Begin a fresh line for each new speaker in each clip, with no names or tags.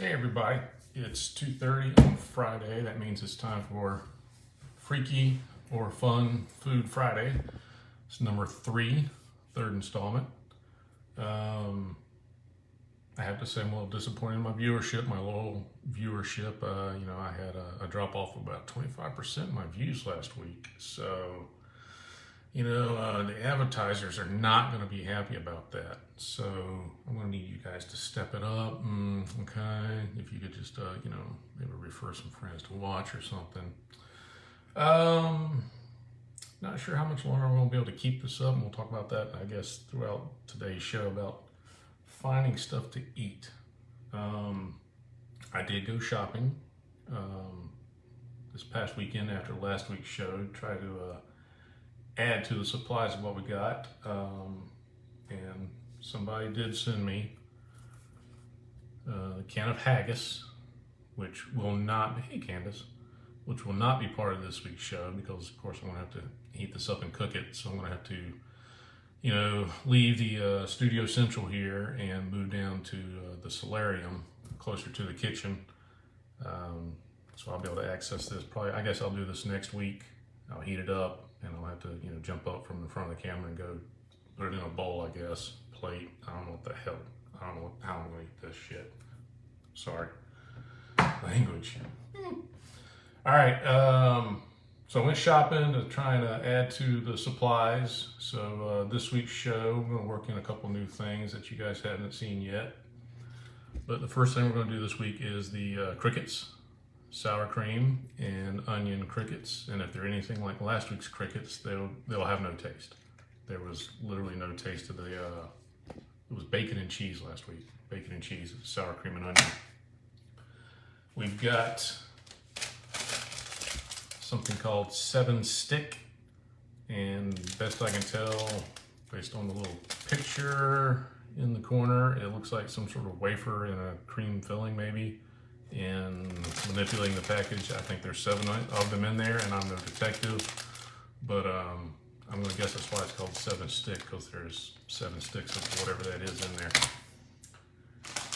Hey everybody, it's 2:30 on Friday. That means it's time for Freaky or Fun Food Friday. It's number three, third installment. I have to say I'm a little disappointed in my viewership, my loyal viewership. I had a drop off of about 25% in my views last week. So, the advertisers are not going to be happy about that. So I'm going to need you guys to step it up. Okay, if you could just, maybe refer some friends to watch or something. Not sure how much longer I'm going to be able to keep this up, and we'll talk about that, I guess, throughout today's show about finding stuff to eat. I did go shopping this past weekend after last week's show, try to add to the supplies of what we got. And somebody did send me a can of haggis, which will not be, hey Candace, which will not be part of this week's show because, of course, I'm going to have to heat this up and cook it. So I'm going to have to, leave the studio central here and move down to the solarium closer to the kitchen. So I'll be able to access this. Probably, I guess I'll do this next week. I'll heat it up and I'll have to, jump up from the front of the camera and go put it in a bowl, I guess, plate. I don't know what the hell. I don't know how I'm going to eat this shit. Sorry. Language. All right. So I went shopping to try and add to the supplies. So this week's show, we're going to work in a couple new things that you guys haven't seen yet. But the first thing we're going to do this week is the crickets, sour cream and onion crickets. And if they're anything like last week's crickets, they'll have no taste. There was literally no taste of it was bacon and cheese last week. Bacon and cheese, sour cream and onion. We've got something called 7 Stick, and best I can tell, based on the little picture in the corner, it looks like some sort of wafer in a cream filling maybe. And manipulating the package, I think there's 7 of them in there, and I'm no detective, but I'm gonna guess that's why it's called 7 Stick, because there's 7 sticks of whatever that is in there.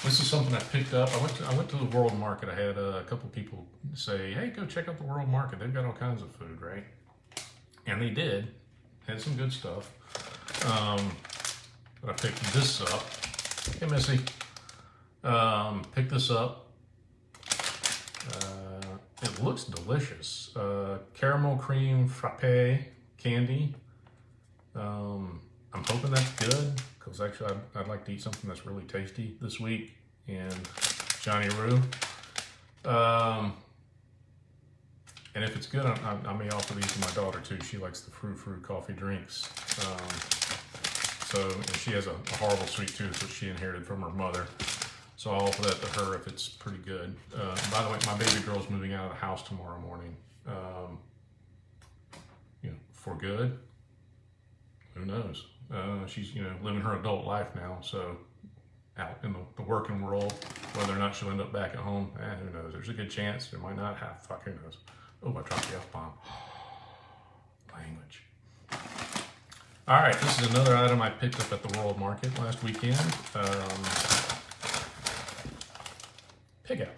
This is something I picked up. I went to the World Market. I had a couple people say, hey, go check out the World Market. They've got all kinds of food, right? And they did. Had some good stuff. But I picked this up. Hey, Missy. Picked this up. It looks delicious. Caramel cream frappe candy. I'm hoping that's good, because actually I'd like to eat something that's really tasty this week. And Johnny Roo. And if it's good, I may offer these to my daughter too. She likes the frou-frou coffee drinks. And she has a horrible sweet tooth that she inherited from her mother. So I'll offer that to her if it's pretty good. By the way, my baby girl's moving out of the house tomorrow morning. For good. Who knows? She's, living her adult life now. So out in the working world, whether or not she'll end up back at home, who knows? There's a good chance. There might not have. Fuck, who knows? Oh, I dropped the F-bomb. Language. All right, this is another item I picked up at the World Market last weekend. Pig out.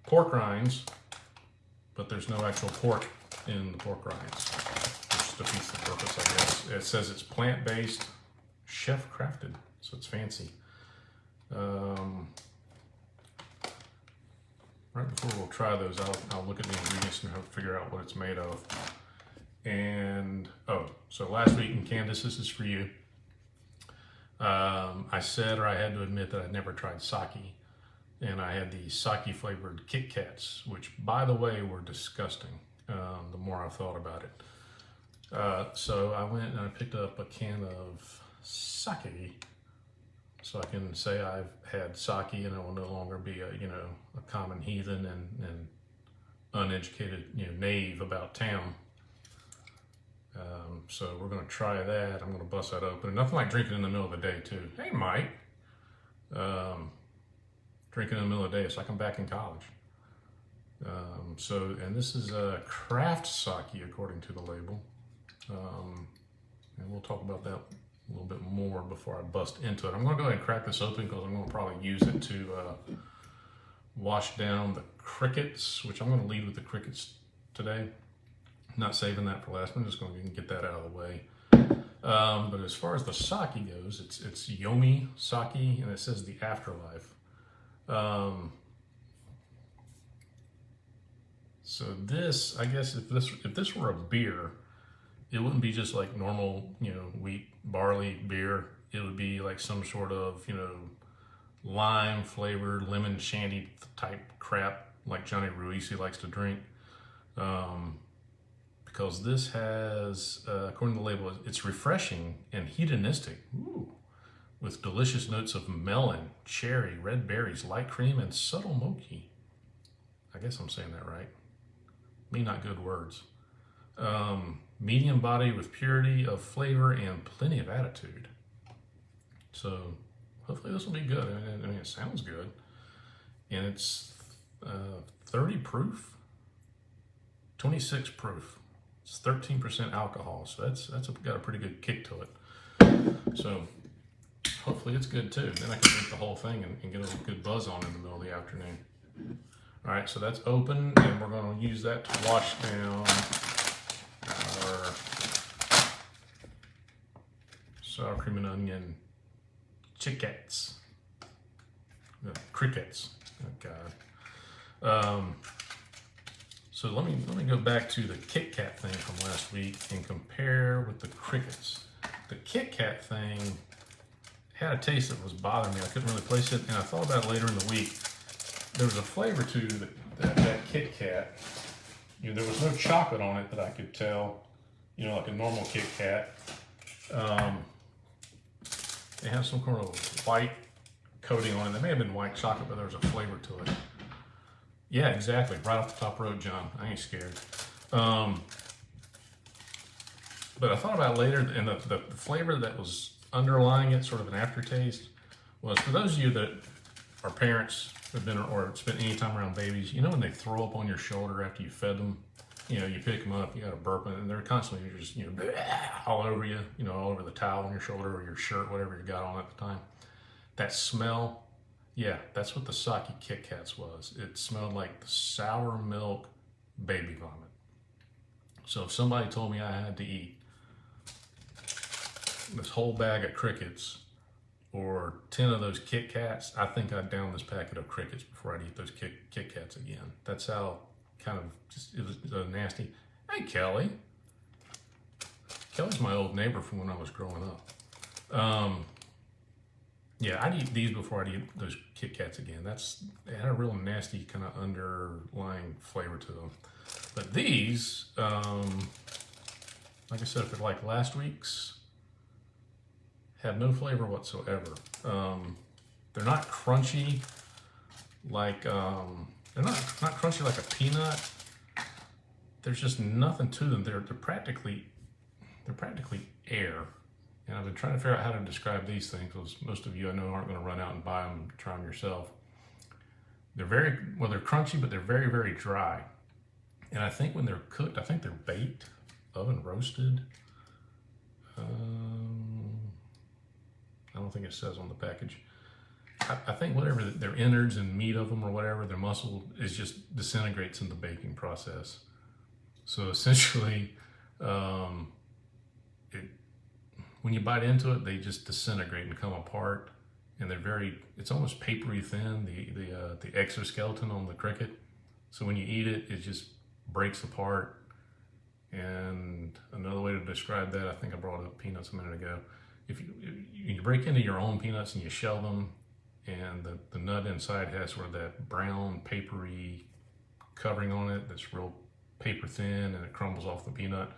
Pork rinds, but there's no actual pork in the pork rinds, which defeats the purpose, I guess. It says it's plant-based, chef-crafted, so it's fancy. Right before we'll try those, I'll look at the ingredients and figure out what it's made of. And, so last week, and Candace, this is for you. I said, or I had to admit, that I'd never tried saki. And I had the saki flavored Kit Kats, which, by the way, were disgusting, the more I thought about it. So I went and I picked up a can of sake, so I can say I've had sake and I will no longer be a common heathen and uneducated, knave about town. So we're going to try that. I'm going to bust that open. Nothing like drinking in the middle of the day, too. Hey, Mike. Drinking in the middle of the day. It's like I'm back in college. And this is a craft sake, according to the label. And we'll talk about that a little bit more before I bust into it. I'm going to go ahead and crack this open because I'm going to probably use it to wash down the crickets, which I'm going to lead with the crickets today. I'm not saving that for last. I'm just going to get that out of the way. But as far as the sake goes, it's Yomi sake, and it says the afterlife. So this, I guess, if this were a beer, it wouldn't be just like normal, wheat barley beer. It would be like some sort of, lime flavored lemon shandy type crap like Johnny Ruisi likes to drink. Because this has, according to the label, it's refreshing and hedonistic. Ooh. With delicious notes of melon, cherry, red berries, light cream, and subtle mochi. I guess I'm saying that right. Me, not good words. Medium body with purity of flavor and plenty of attitude. So hopefully this will be good. I mean, it sounds good. And it's 30 proof, 26 proof. It's 13% alcohol, so that's got a pretty good kick to it. So hopefully it's good too. Then I can drink the whole thing and get a good buzz on in the middle of the afternoon. All right, so that's open, and we're going to use that to wash down our sour cream and onion crickets. Oh God. So let me go back to the Kit Kat thing from last week and compare with the crickets. The Kit Kat thing had a taste that was bothering me. I couldn't really place it, and I thought about it later in the week. There was a flavor to that Kit Kat. There was no chocolate on it that I could tell, like a normal Kit Kat. It has some kind of white coating on it. It may have been white chocolate, but there was a flavor to it. Yeah, exactly. Right off the top road, John. I ain't scared. But I thought about it later, and the flavor that was underlying it, sort of an aftertaste, was for those of you that are parents, have been or spent any time around babies, when they throw up on your shoulder after you fed them, you pick them up, you got to burp, and they're constantly just, all over you, all over the towel on your shoulder or your shirt, whatever you got on at the time. That smell, yeah, that's what the sake Kit Kats was. It smelled like the sour milk baby vomit. So if somebody told me I had to eat this whole bag of crickets or 10 of those Kit Kats, I think I'd down this packet of crickets before I'd eat those Kit Kats again. That's how kind of it was nasty. Hey, Kelly. Kelly's my old neighbor from when I was growing up. Yeah, I'd eat these before I'd eat those Kit Kats again. They had a real nasty kind of underlying flavor to them. But these, like I said, if they're like last week's, had no flavor whatsoever. They're not crunchy like they're not crunchy like a peanut. There's just nothing to them. They're practically air. And I've been trying to figure out how to describe these things because most of you I know aren't going to run out and buy them and try them yourself. They're they're crunchy, but they're very, very dry. And I think when they're cooked, I think they're baked, oven roasted. I don't think it says on the package. I think whatever their innards and meat of them or whatever, their muscle is just disintegrates in the baking process. So essentially, when you bite into it, they just disintegrate and come apart, and it's almost papery thin, the exoskeleton on the cricket. So when you eat it, it just breaks apart. And another way to describe that, I think I brought up peanuts a minute ago. If you break into your own peanuts and you shell them, and the nut inside has sort of that brown papery covering on it that's real paper thin, and it crumbles off the peanut.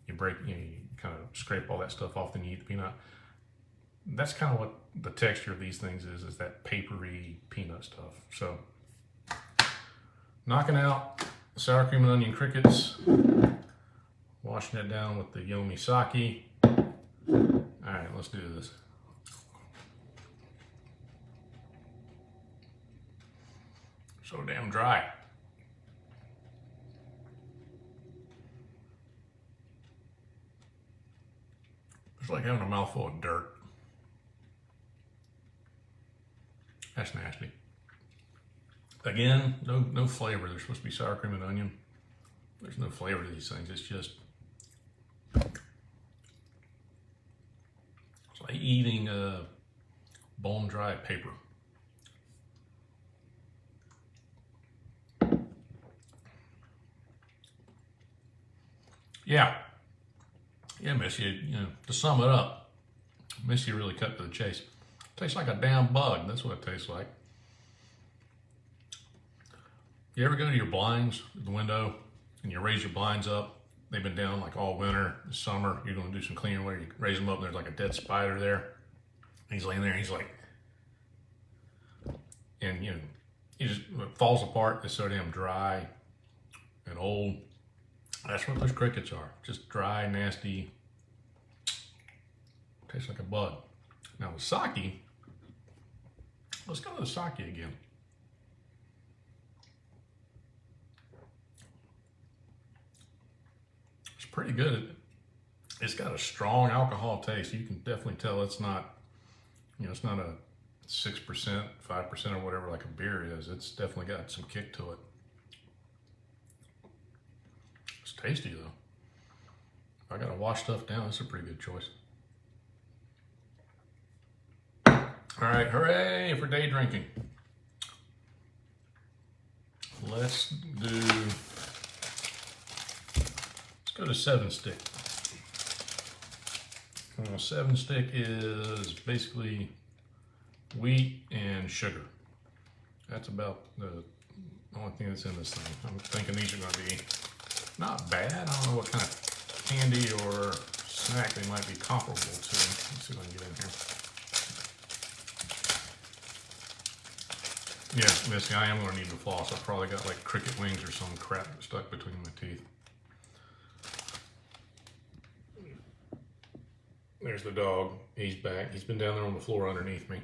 You kind of scrape all that stuff off, then you eat the peanut. That's kind of what the texture of these things is that papery peanut stuff. So, knocking out sour cream and onion crickets, washing it down with the Yomi sake. All right, let's do this. So damn dry. It's like having a mouthful of dirt. That's nasty. Again, no flavor. There's supposed to be sour cream and onion. There's no flavor to these things. It's just, it's like eating bone dry paper. Yeah, Missy, you know, to sum it up, Missy really cut to the chase. Tastes like a damn bug. That's what it tastes like. You ever go to your blinds at the window and you raise your blinds up? They've been down like all winter, summer. You're going to do some cleaning where you raise them up and there's like a dead spider there. He's laying there and he's like, and you know, he just it falls apart. It's so damn dry and old. That's what those crickets are. Just dry, nasty. Tastes like a bug. Now the saki, let's go to the saki again. It's pretty good. It's got a strong alcohol taste. You can definitely tell it's not, you know, it's not a 6%, 5% or whatever like a beer is. It's definitely got some kick to it. It's tasty though. If I gotta wash stuff down, it's a pretty good choice. All right, hooray for day drinking. Let's go to 7-stick. 7-stick is basically wheat and sugar. That's about the only thing that's in this thing. I'm thinking these are going to be not bad. I don't know what kind of candy or snack they might be comparable to. Let's see if I can get in here. Yeah, Missy, I am going to need the floss. I've probably got like cricket wings or some crap stuck between my teeth. There's the dog. He's back. He's been down there on the floor underneath me.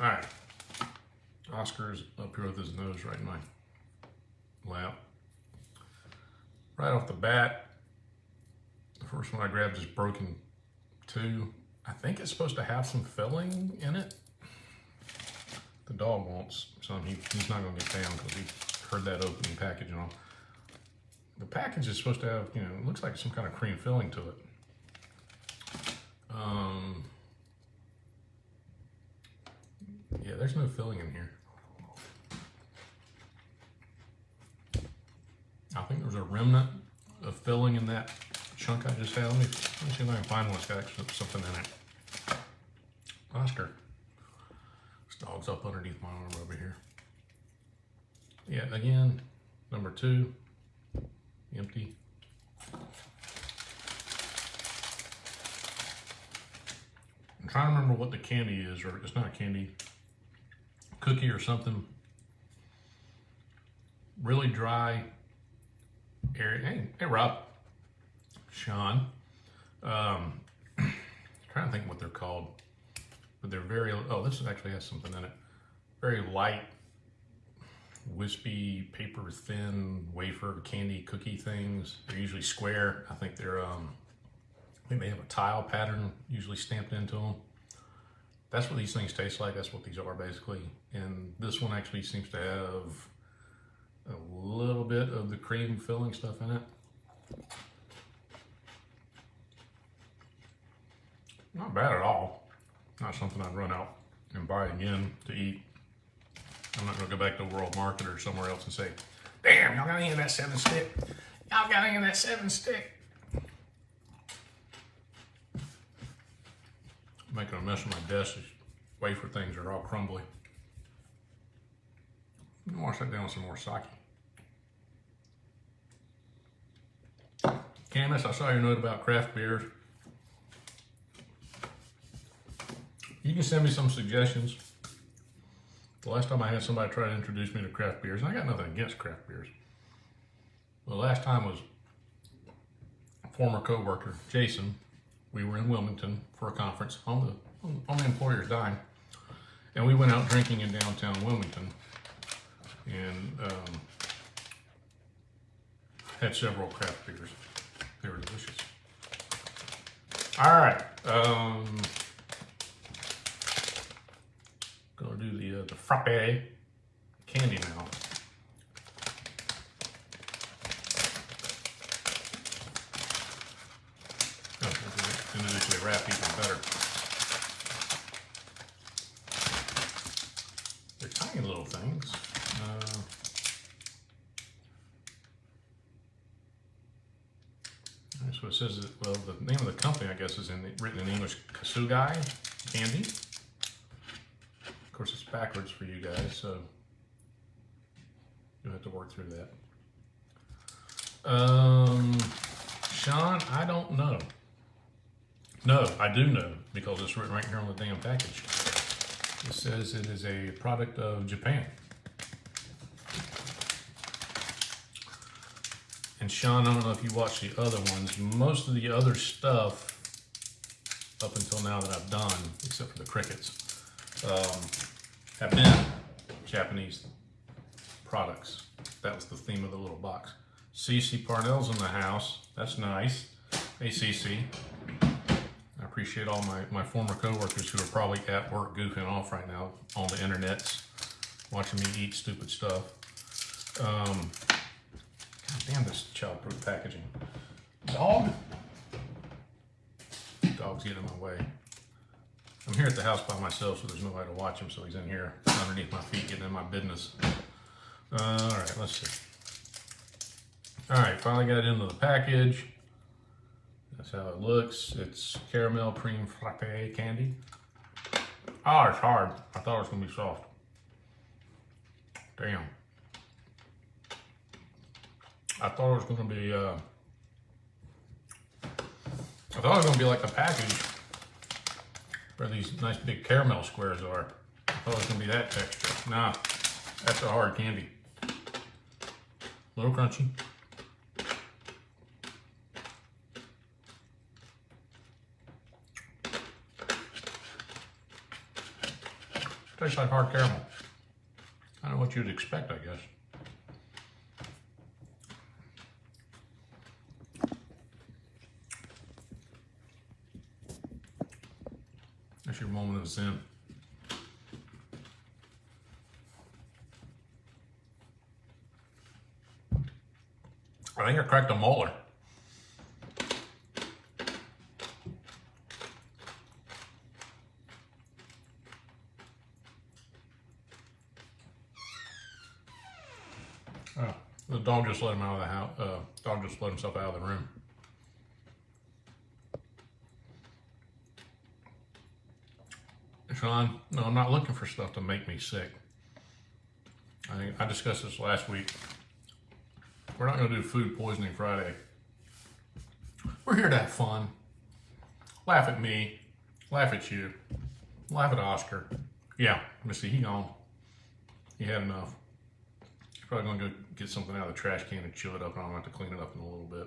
All right. Oscar's up here with his nose right in my lap. Right off the bat, the first one I grabbed is Broken 2. I think it's supposed to have some filling in it. The dog wants some. He's not going to get down because he heard that opening package and all. The package is supposed to have, you know, it looks like some kind of cream filling to it. Yeah, there's no filling in here. I think there's a remnant of filling in that chunk I just had. Let me see if I can find one that's got actually something in it. Oscar. This dog's up underneath my arm over here. Yeah, again, number 2, empty. I'm trying to remember what the candy is, or it's not a candy, cookie or something. Really dry. Hey Rob, Sean. Trying to think what they're called, but they're very, oh, this actually has something in it. Very light, wispy, paper thin wafer candy cookie things. They're usually square. I think they're, I think they have a tile pattern usually stamped into them. That's what these things taste like. That's what these are basically. And this one actually seems to have a little bit of the cream filling stuff in it. Not bad at all. Not something I'd run out and buy again to eat. I'm not going to go back to World Market or somewhere else and say, damn, y'all got any of that 7-stick? Y'all got any of that 7-stick? Making a mess of my desk. These wafer things are all crumbly. I'm gonna wash that down with some more sake. Candace, I saw your note about craft beers. You can send me some suggestions. The last time I had somebody try to introduce me to craft beers, and I got nothing against craft beers. The last time was a former co-worker, Jason. We were in Wilmington for a conference on the employer's dime, and we went out drinking in downtown Wilmington. and had several craft beers. They were delicious. All right, gonna do the frappe candy now. Individually wrapped even better. They're tiny little things. So it says, well, the name of the company, I guess, is written in English, Kasugai Candy. Of course, it's backwards for you guys, so you'll have to work through that. Sean, I don't know. No, I do know, because it's written right here on the damn package. It says it is a product of Japan. And Sean, I don't know if you watched the other ones. Most of the other stuff, up until now that I've done, except for the crickets, have been Japanese products. That was the theme of the little box. CC Parnell's in the house. That's nice. Hey, CC. I appreciate all my former coworkers who are probably at work goofing off right now on the internets, watching me eat stupid stuff. God damn this childproof packaging. Dog? Dog's getting in my way. I'm here at the house by myself, so there's nobody to watch him, so he's in here underneath my feet getting in my business. Alright, let's see. Alright, finally got it into the package. That's how it looks. It's caramel cream frappe candy. Oh, it's hard. I thought it was going to be soft. Damn. I thought it was going to be, like a package where these nice big caramel squares are. I thought it was going to be that texture. Nah, that's a hard candy. A little crunchy. Tastes like hard caramel. I don't know what you'd expect, I guess. That's your moment of zen. I think I cracked a molar. Oh, the dog just let him out of the house. Dog just let himself out of the room. Sean, no, I'm not looking for stuff to make me sick. I discussed this last week. We're not going to do Food Poisoning Friday. We're here to have fun. Laugh at me. Laugh at you. Laugh at Oscar. Yeah, Missy, he gone. He had enough. He's probably going to go get something out of the trash can and chew it up, and I'm going to have to clean it up in a little bit.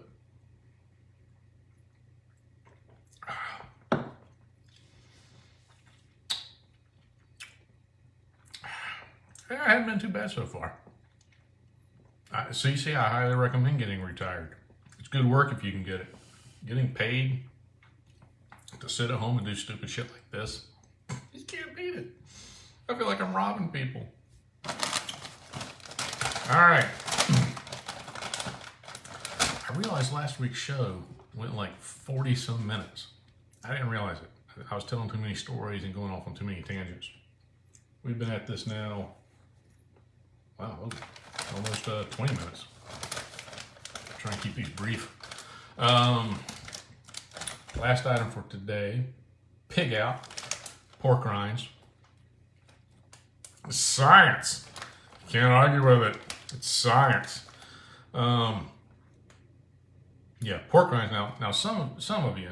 It hasn't been too bad so far. CC, I highly recommend getting retired. It's good work if you can get it. Getting paid to sit at home and do stupid shit like this, you can't beat it. I feel like I'm robbing people. All right. I realized last week's show went like 40 some minutes. I didn't realize it. I was telling too many stories and going off on too many tangents. We've been at this now, wow, almost 20 minutes. Try and keep these brief. Last item for today, pig out, pork rinds. Science. Can't argue with it. It's science. Yeah, pork rinds. Now some of you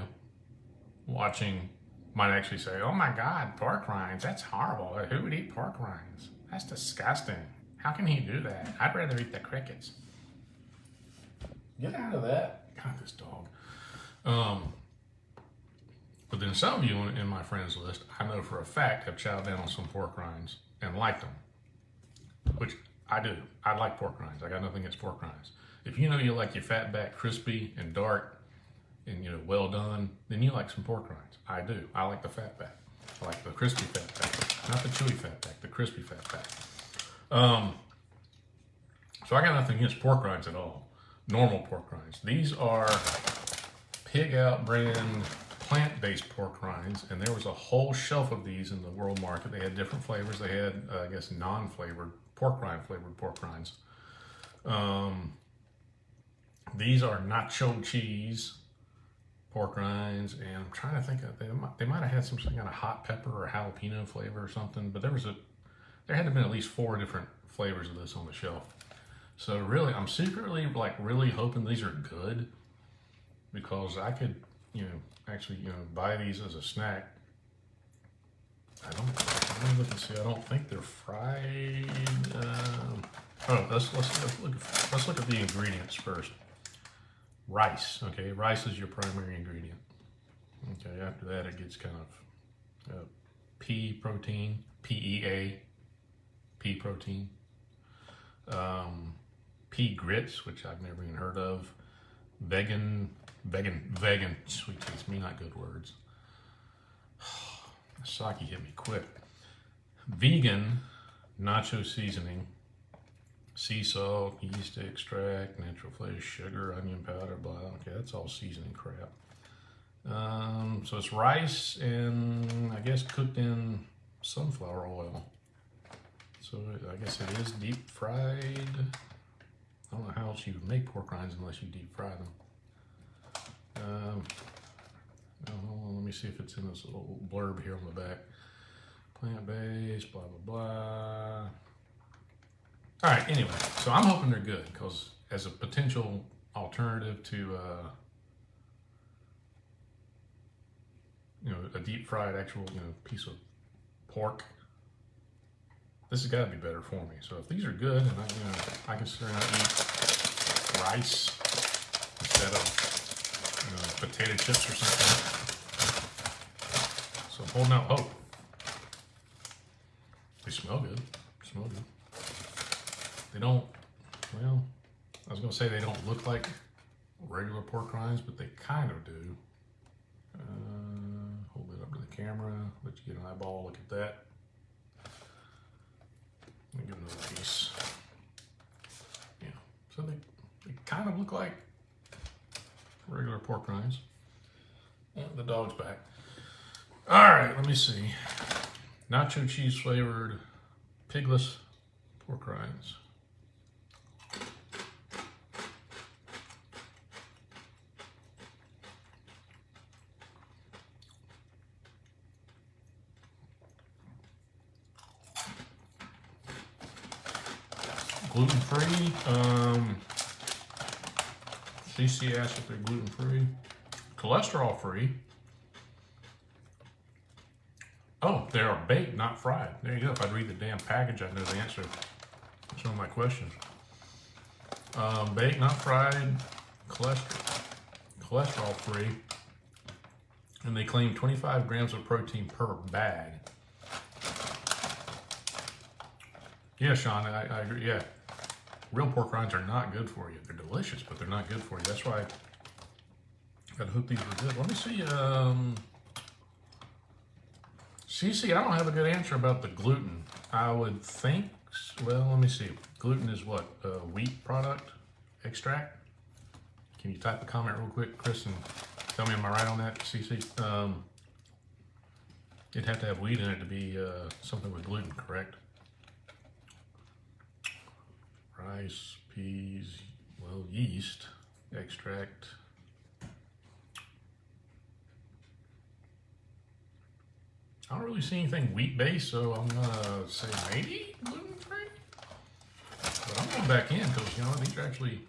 watching might actually say, "Oh my God, pork rinds. That's horrible. Who would eat pork rinds? That's disgusting. How can he do that? I'd rather eat the crickets." Get out of that. God, this dog. But then some of you in my friends list, I know for a fact, have chowed down on some pork rinds and liked them, which I do. I like pork rinds. I got nothing against pork rinds. If you know you like your fat back crispy and dark and well done, then you like some pork rinds. I do. I like the fat back. I like the crispy fat back, not the chewy fat back, the crispy fat back. So I got nothing against pork rinds at all. Normal pork rinds. These are Pig Out brand plant-based pork rinds, and there was a whole shelf of these in the world market. They had different flavors. They had, I guess, non-flavored pork rind flavored pork rinds. These are nacho cheese pork rinds, and I'm trying to think of, they might have had some kind of hot pepper or jalapeno flavor or something, but there had to have been at least 4 different flavors of this on the shelf. So really, I'm secretly really hoping these are good, because I could, actually, buy these as a snack. Let me look and see. I don't think they're fried. Let's look at the ingredients first. Rice. Okay, rice is your primary ingredient. Okay, after that it gets kind of pea protein, PEA, pea protein. Pea grits, which I've never even heard of. Vegan, sweet taste me, not good words. Saki hit me quick. Vegan nacho seasoning, sea salt, yeast extract, natural flavor, sugar, onion powder, blah. Okay, that's all seasoning crap. So it's rice and I guess cooked in sunflower oil. So I guess it is deep fried. I don't know how else you would make pork rinds unless you deep fry them. Hold on, let me see if it's in this little blurb here on the back. Plant-based, blah, blah, blah. All right, anyway, so I'm hoping they're good, because as a potential alternative to, a deep fried actual, piece of pork, this has got to be better for me. So if these are good, and I can sit around and eat rice instead of potato chips or something. So I'm holding out hope. They smell good. They don't, well, I was going to say they don't look like regular pork rinds, but they kind of do. Hold it up to the camera, let you get an eyeball look at that. Let me give another piece. Yeah, so they kind of look like regular pork rinds. And the dog's back. All right, let me see. Nacho cheese flavored pigless pork rinds. Gluten-free. CC asked if they're gluten-free. Cholesterol-free. Oh, they are baked, not fried. There you go. If I'd read the damn package, I'd know the answer to some of my questions. Baked, not fried, cholesterol-free. And they claim 25 grams of protein per bag. Yeah, Sean, I agree. Yeah. Real pork rinds are not good for you. They're delicious, but they're not good for you. That's why I'd hope these were good. Let me see. CC, I don't have a good answer about the gluten. I would think, well, let me see. Gluten is what? Wheat product extract? Can you type a comment real quick, Chris, and tell me, am I right on that, CC? It'd have to have wheat in it to be something with gluten, correct? Rice, peas, well, yeast extract. I don't really see anything wheat-based, so I'm gonna say maybe gluten-free. But I'm going back in because these are actually,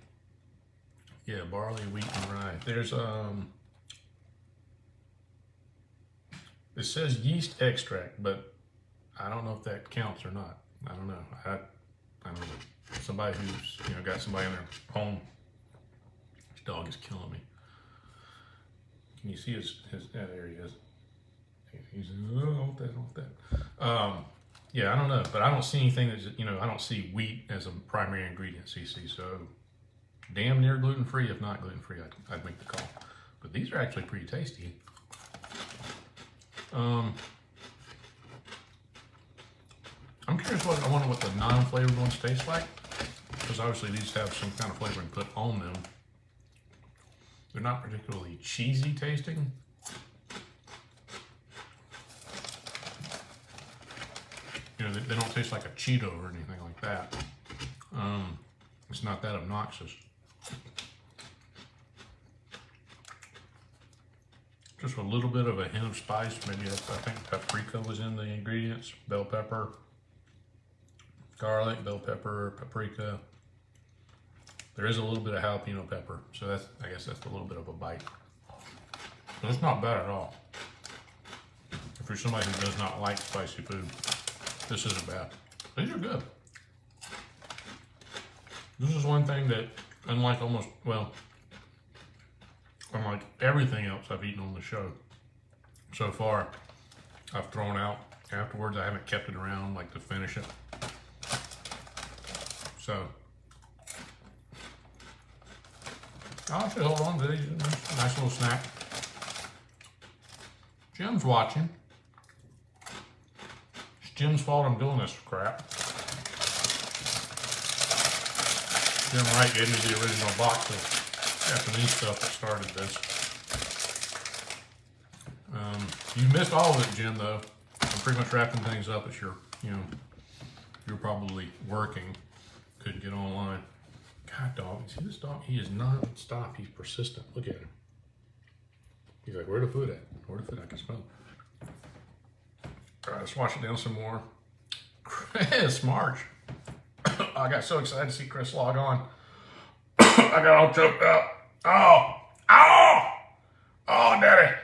yeah, barley, wheat, and rye. There's it says yeast extract, but I don't know if that counts or not. I don't know. I don't know. Somebody who's got somebody in their home. This dog is killing me. Can you see his there he is. He's I want that. yeah, I don't know, but I don't see anything that's, I don't see wheat as a primary ingredient, CC. So damn near gluten-free. If not gluten-free, I'd make the call. But these are actually pretty tasty. I'm curious I wonder what the non-flavored ones taste like, because obviously these have some kind of flavoring put on them. They're not particularly cheesy tasting. They don't taste like a Cheeto or anything like that. It's not that obnoxious. Just a little bit of a hint of spice. Maybe I think paprika was in the ingredients. Bell pepper, garlic, bell pepper, paprika. There is a little bit of jalapeno pepper, so I guess that's a little bit of a bite. But it's not bad at all. If you're somebody who does not like spicy food, this isn't bad. These are good. This is one thing that, unlike everything else I've eaten on the show so far, I've thrown out afterwards. I haven't kept it around to finish it. So I should hold on to these. Nice little snack. Jim's watching. It's Jim's fault I'm doing this crap. Jim Wright gave me the original box of Japanese stuff that started this. You missed all of it, Jim, though. I'm pretty much wrapping things up as you're probably working. Couldn't get online. God, dog. See this dog? He is non-stop. He's persistent. Look at him. He's like, where the food at? Where the food? I can smell it. All right, let's wash it down some more. Chris March. I got so excited to see Chris log on. I got all choked up. Oh, daddy.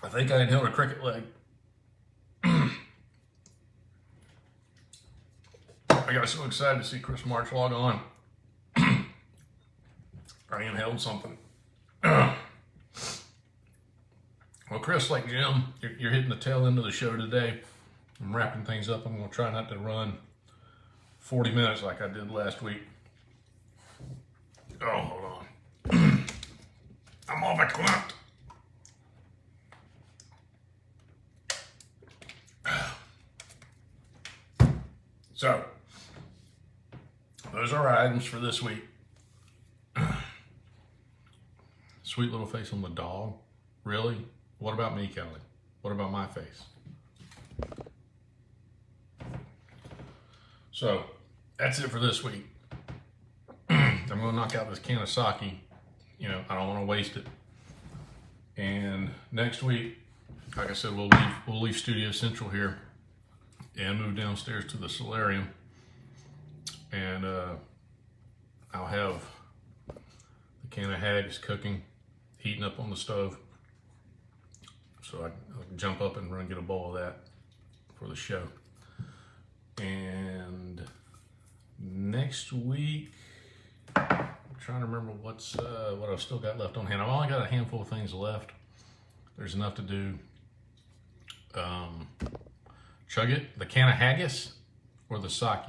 I think I inhaled a cricket leg. I got so excited to see Chris March log on. I inhaled something. Well, Chris, like Jim, you're hitting the tail end of the show today. I'm wrapping things up. I'm going to try not to run 40 minutes like I did last week. Oh, hold on. I'm all verklempt. So, those are our items for this week. Sweet little face on the dog. Really? What about me, Kelly? What about my face? So, that's it for this week. I'm going to knock out this can of sake. I don't want to waste it. And next week, like I said, we'll leave Studio Central here and move downstairs to the solarium. And I'll have the can of haggis cooking, heating up on the stove. So I can jump up and run and get a bowl of that for the show. And next week, I'm trying to remember what I've still got left on hand. I've only got a handful of things left. There's enough to do. Chug it, the can of haggis or the sake?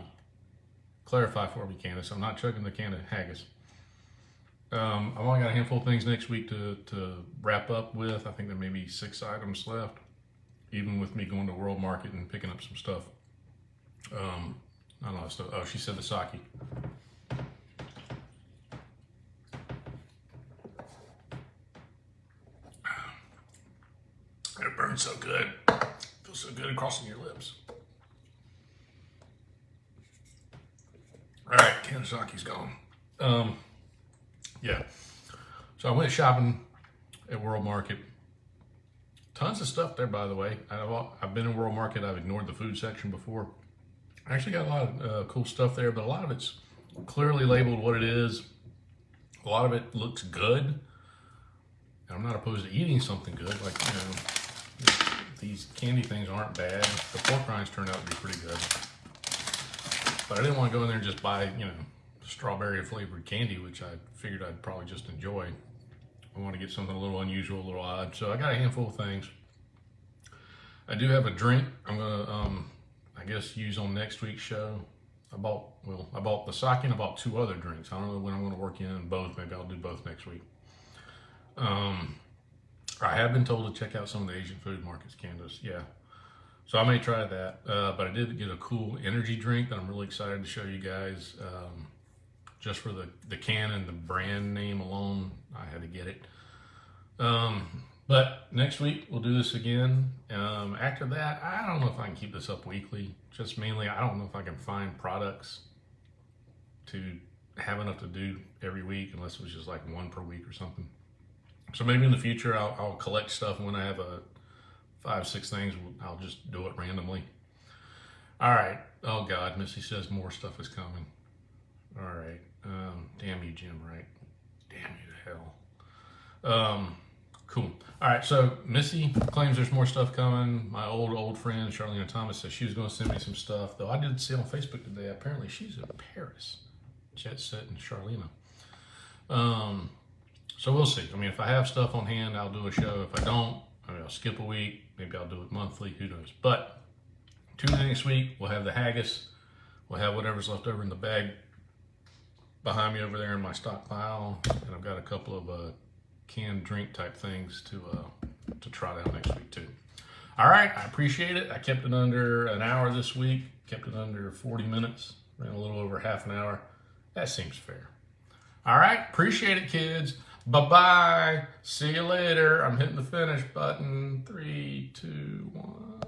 Clarify for me, Candace. I'm not chugging the can of haggis. I've only got a handful of things next week to wrap up with. I think there may be 6 items left, even with me going to World Market and picking up some stuff. I don't know stuff. Oh, she said the sake. It burns so good. Feels so good crossing your lips. All right, can of sake's gone. Yeah. So I went shopping at World Market. Tons of stuff there, by the way. I've been in World Market. I've ignored the food section before. I actually got a lot of cool stuff there, but a lot of it's clearly labeled what it is. A lot of it looks good. And I'm not opposed to eating something good. These candy things aren't bad. The pork rinds turned out to be pretty good. But I didn't want to go in there and just buy, strawberry flavored candy, which I figured I'd probably just enjoy. I want to get something a little unusual, a little odd. So I got a handful of things. I do have a drink I'm gonna, I guess, use on next week's show. I bought the sake and I bought 2 other drinks. I don't know when I'm going to work in both. Maybe I'll do both next week. I have been told to check out some of the Asian food markets, Candace. Yeah. So I may try that. But I did get a cool energy drink that I'm really excited to show you guys. Just for the can and the brand name alone, I had to get it. But next week we'll do this again. After that, I don't know if I can keep this up weekly. Just mainly, I don't know if I can find products to have enough to do every week, unless it was just like 1 per week or something. So maybe in the future I'll collect stuff, and when I have 5, 6 things, I'll just do it randomly. All right. Oh God, Missy says more stuff is coming. All right. Damn you, Jim. Right? Damn you to hell. Cool. All right, so Missy claims there's more stuff coming. My old friend Charlene Thomas says she was going to send me some stuff, though I did see on Facebook today. Apparently, she's in Paris, jet set in Charlena. So we'll see. I mean, if I have stuff on hand, I'll do a show. If I don't, I'll skip a week. Maybe I'll do it monthly. Who knows? But tune in next week. We'll have the haggis. We'll have whatever's left over in the bag behind me over there in my stockpile, and I've got a couple of canned drink type things to trot out next week too. All right, I appreciate it. I kept it under an hour this week, kept it under 40 minutes, ran a little over half an hour. That seems fair. All right, appreciate it, kids. Bye-bye. See you later. I'm hitting the finish button. 3, 2, 1.